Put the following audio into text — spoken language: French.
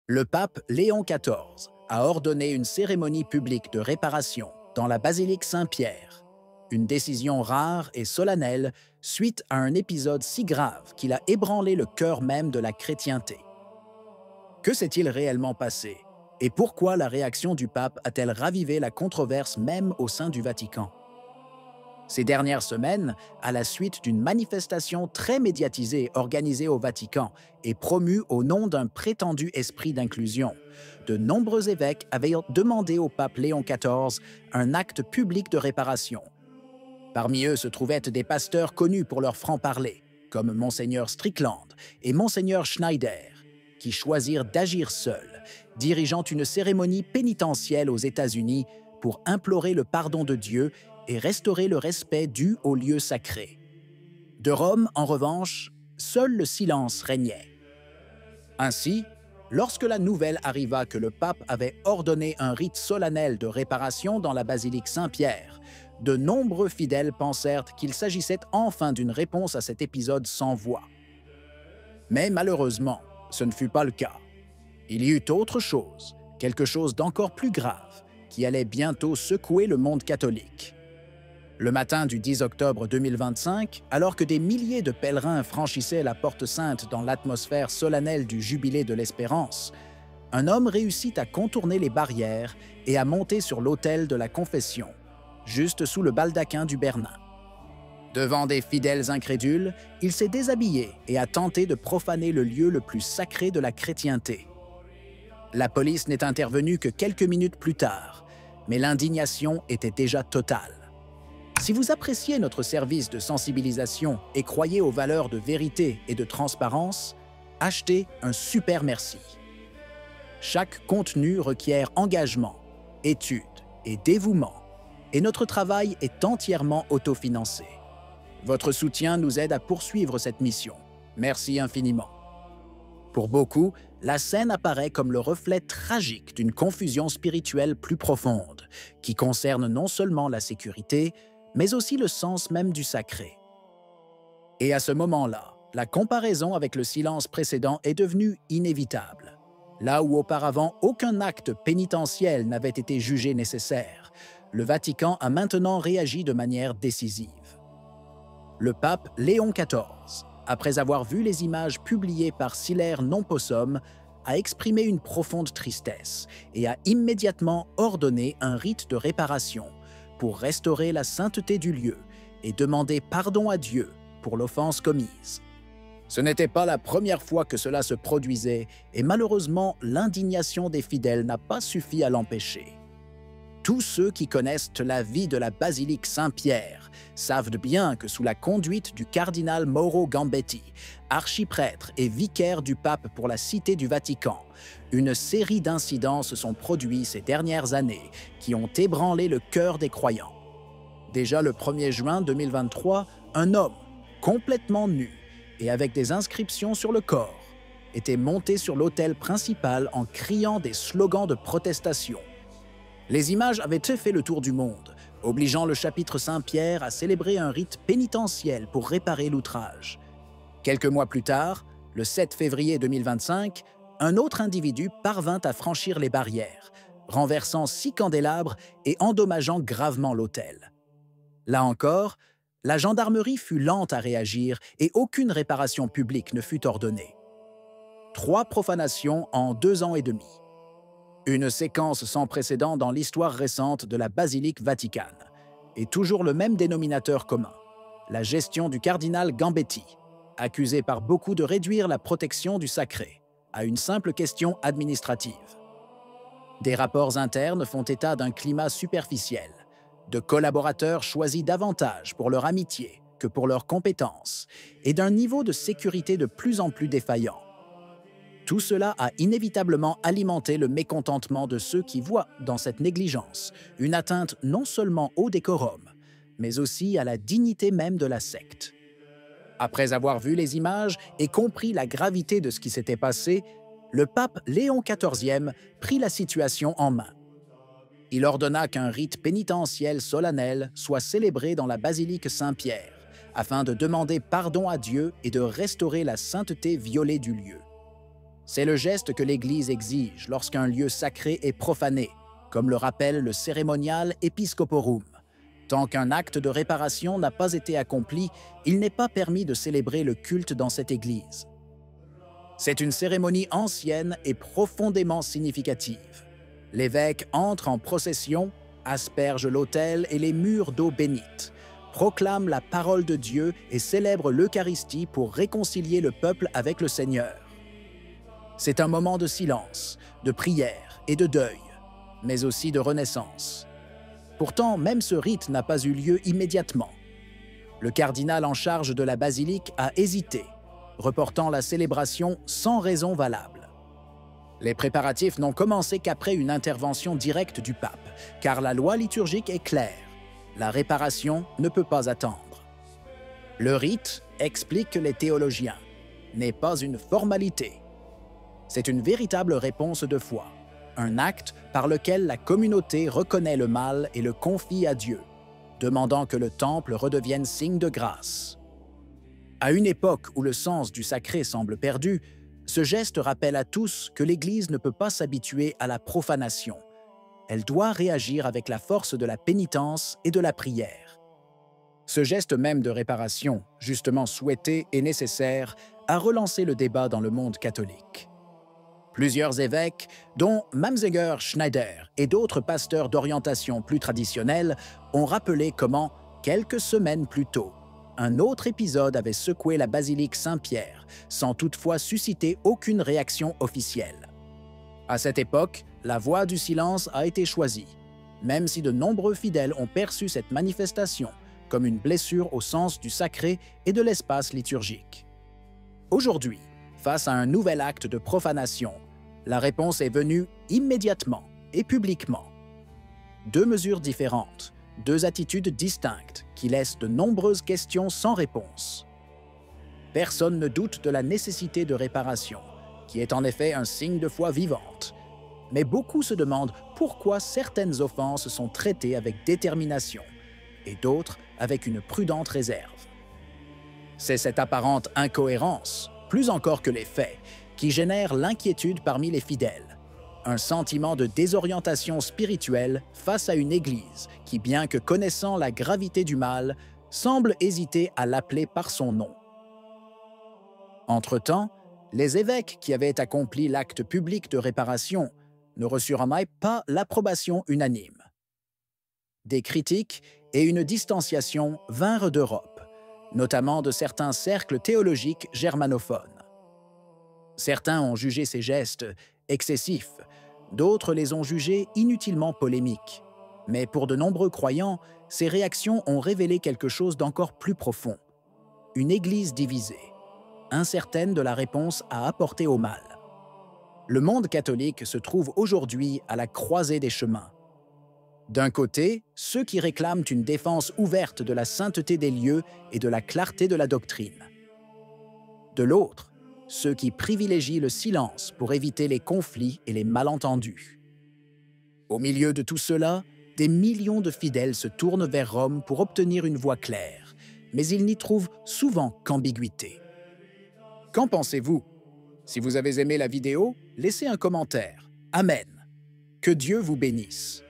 Le pape Léon XIV a ordonné une cérémonie publique de réparation dans la basilique Saint-Pierre, une décision rare et solennelle suite à un épisode si grave qu'il a ébranlé le cœur même de la chrétienté. Que s'est-il réellement passé et pourquoi la réaction du pape a-t-elle ravivé la controverse même au sein du Vatican? Ces dernières semaines, à la suite d'une manifestation très médiatisée organisée au Vatican et promue au nom d'un prétendu esprit d'inclusion, de nombreux évêques avaient demandé au pape Léon XIV un acte public de réparation. Parmi eux se trouvaient des pasteurs connus pour leur franc-parler, comme Monseigneur Strickland et Monseigneur Schneider, qui choisirent d'agir seuls, dirigeant une cérémonie pénitentielle aux États-Unis pour implorer le pardon de Dieu et restaurer le respect dû aux lieux sacrés. De Rome, en revanche, seul le silence régnait. Ainsi, lorsque la nouvelle arriva que le pape avait ordonné un rite solennel de réparation dans la basilique Saint-Pierre, de nombreux fidèles pensèrent qu'il s'agissait enfin d'une réponse à cet épisode sans voix. Mais malheureusement, ce ne fut pas le cas. Il y eut autre chose, quelque chose d'encore plus grave, qui allait bientôt secouer le monde catholique. Le matin du 10 octobre 2025, alors que des milliers de pèlerins franchissaient la porte sainte dans l'atmosphère solennelle du Jubilé de l'Espérance, un homme réussit à contourner les barrières et à monter sur l'autel de la confession, juste sous le baldaquin du Bernin. Devant des fidèles incrédules, il s'est déshabillé et a tenté de profaner le lieu le plus sacré de la chrétienté. La police n'est intervenue que quelques minutes plus tard, mais l'indignation était déjà totale. Si vous appréciez notre service de sensibilisation et croyez aux valeurs de vérité et de transparence, achetez un super merci. Chaque contenu requiert engagement, étude et dévouement, et notre travail est entièrement autofinancé. Votre soutien nous aide à poursuivre cette mission. Merci infiniment. Pour beaucoup, la scène apparaît comme le reflet tragique d'une confusion spirituelle plus profonde, qui concerne non seulement la sécurité, mais aussi le sens même du sacré. Et à ce moment-là, la comparaison avec le silence précédent est devenue inévitable. Là où auparavant aucun acte pénitentiel n'avait été jugé nécessaire, le Vatican a maintenant réagi de manière décisive. Le pape Léon XIV, après avoir vu les images publiées par Silaire non possum, a exprimé une profonde tristesse et a immédiatement ordonné un rite de réparation pour restaurer la sainteté du lieu et demander pardon à Dieu pour l'offense commise. Ce n'était pas la première fois que cela se produisait et malheureusement, l'indignation des fidèles n'a pas suffi à l'empêcher. Tous ceux qui connaissent la vie de la basilique Saint-Pierre savent bien que sous la conduite du cardinal Mauro Gambetti, archiprêtre et vicaire du pape pour la Cité du Vatican, une série d'incidents se sont produits ces dernières années qui ont ébranlé le cœur des croyants. Déjà le 1er juin 2023, un homme, complètement nu et avec des inscriptions sur le corps, était monté sur l'autel principal en criant des slogans de protestation. Les images avaient fait le tour du monde, obligeant le chapitre Saint-Pierre à célébrer un rite pénitentiel pour réparer l'outrage. Quelques mois plus tard, le 7 février 2025, un autre individu parvint à franchir les barrières, renversant 6 candélabres et endommageant gravement l'autel. Là encore, la gendarmerie fut lente à réagir et aucune réparation publique ne fut ordonnée. 3 profanations en 2 ans et demi. Une séquence sans précédent dans l'histoire récente de la basilique vaticane. Et toujours le même dénominateur commun, la gestion du cardinal Gambetti, accusé par beaucoup de réduire la protection du sacré à une simple question administrative. Des rapports internes font état d'un climat superficiel, de collaborateurs choisis davantage pour leur amitié que pour leurs compétences, et d'un niveau de sécurité de plus en plus défaillant. Tout cela a inévitablement alimenté le mécontentement de ceux qui voient dans cette négligence une atteinte non seulement au décorum, mais aussi à la dignité même de la secte. Après avoir vu les images et compris la gravité de ce qui s'était passé, le pape Léon XIV prit la situation en main. Il ordonna qu'un rite pénitentiel solennel soit célébré dans la basilique Saint-Pierre, afin de demander pardon à Dieu et de restaurer la sainteté violée du lieu. C'est le geste que l'Église exige lorsqu'un lieu sacré est profané, comme le rappelle le Ceremonial Episcoporum. Tant qu'un acte de réparation n'a pas été accompli, il n'est pas permis de célébrer le culte dans cette église. C'est une cérémonie ancienne et profondément significative. L'évêque entre en procession, asperge l'autel et les murs d'eau bénite, proclame la parole de Dieu et célèbre l'Eucharistie pour réconcilier le peuple avec le Seigneur. C'est un moment de silence, de prière et de deuil, mais aussi de renaissance. Pourtant, même ce rite n'a pas eu lieu immédiatement. Le cardinal en charge de la basilique a hésité, reportant la célébration sans raison valable. Les préparatifs n'ont commencé qu'après une intervention directe du pape, car la loi liturgique est claire. La réparation ne peut pas attendre. Le rite, expliquent les théologiens, n'est pas une formalité. C'est une véritable réponse de foi, un acte par lequel la communauté reconnaît le mal et le confie à Dieu, demandant que le temple redevienne signe de grâce. À une époque où le sens du sacré semble perdu, ce geste rappelle à tous que l'Église ne peut pas s'habituer à la profanation. Elle doit réagir avec la force de la pénitence et de la prière. Ce geste même de réparation, justement souhaité et nécessaire, a relancé le débat dans le monde catholique. Plusieurs évêques, dont Mamziger Schneider et d'autres pasteurs d'orientation plus traditionnelle, ont rappelé comment, quelques semaines plus tôt, un autre épisode avait secoué la basilique Saint-Pierre, sans toutefois susciter aucune réaction officielle. À cette époque, la voie du silence a été choisie, même si de nombreux fidèles ont perçu cette manifestation comme une blessure au sens du sacré et de l'espace liturgique. Aujourd'hui, face à un nouvel acte de profanation, la réponse est venue immédiatement et publiquement. Deux mesures différentes, deux attitudes distinctes qui laissent de nombreuses questions sans réponse. Personne ne doute de la nécessité de réparation, qui est en effet un signe de foi vivante. Mais beaucoup se demandent pourquoi certaines offenses sont traitées avec détermination et d'autres avec une prudente réserve. C'est cette apparente incohérence, plus encore que les faits, qui génère l'inquiétude parmi les fidèles, un sentiment de désorientation spirituelle face à une Église qui, bien que connaissant la gravité du mal, semble hésiter à l'appeler par son nom. Entre-temps, les évêques qui avaient accompli l'acte public de réparation ne reçurent pas l'approbation unanime. Des critiques et une distanciation vinrent d'Europe, notamment de certains cercles théologiques germanophones. Certains ont jugé ces gestes excessifs, d'autres les ont jugés inutilement polémiques. Mais pour de nombreux croyants, ces réactions ont révélé quelque chose d'encore plus profond. Une Église divisée, incertaine de la réponse à apporter au mal. Le monde catholique se trouve aujourd'hui à la croisée des chemins. D'un côté, ceux qui réclament une défense ouverte de la sainteté des lieux et de la clarté de la doctrine. De l'autre, ceux qui privilégient le silence pour éviter les conflits et les malentendus. Au milieu de tout cela, des millions de fidèles se tournent vers Rome pour obtenir une voie claire, mais ils n'y trouvent souvent qu'ambiguïté. Qu'en pensez-vous? Si vous avez aimé la vidéo, laissez un commentaire. Amen. Que Dieu vous bénisse.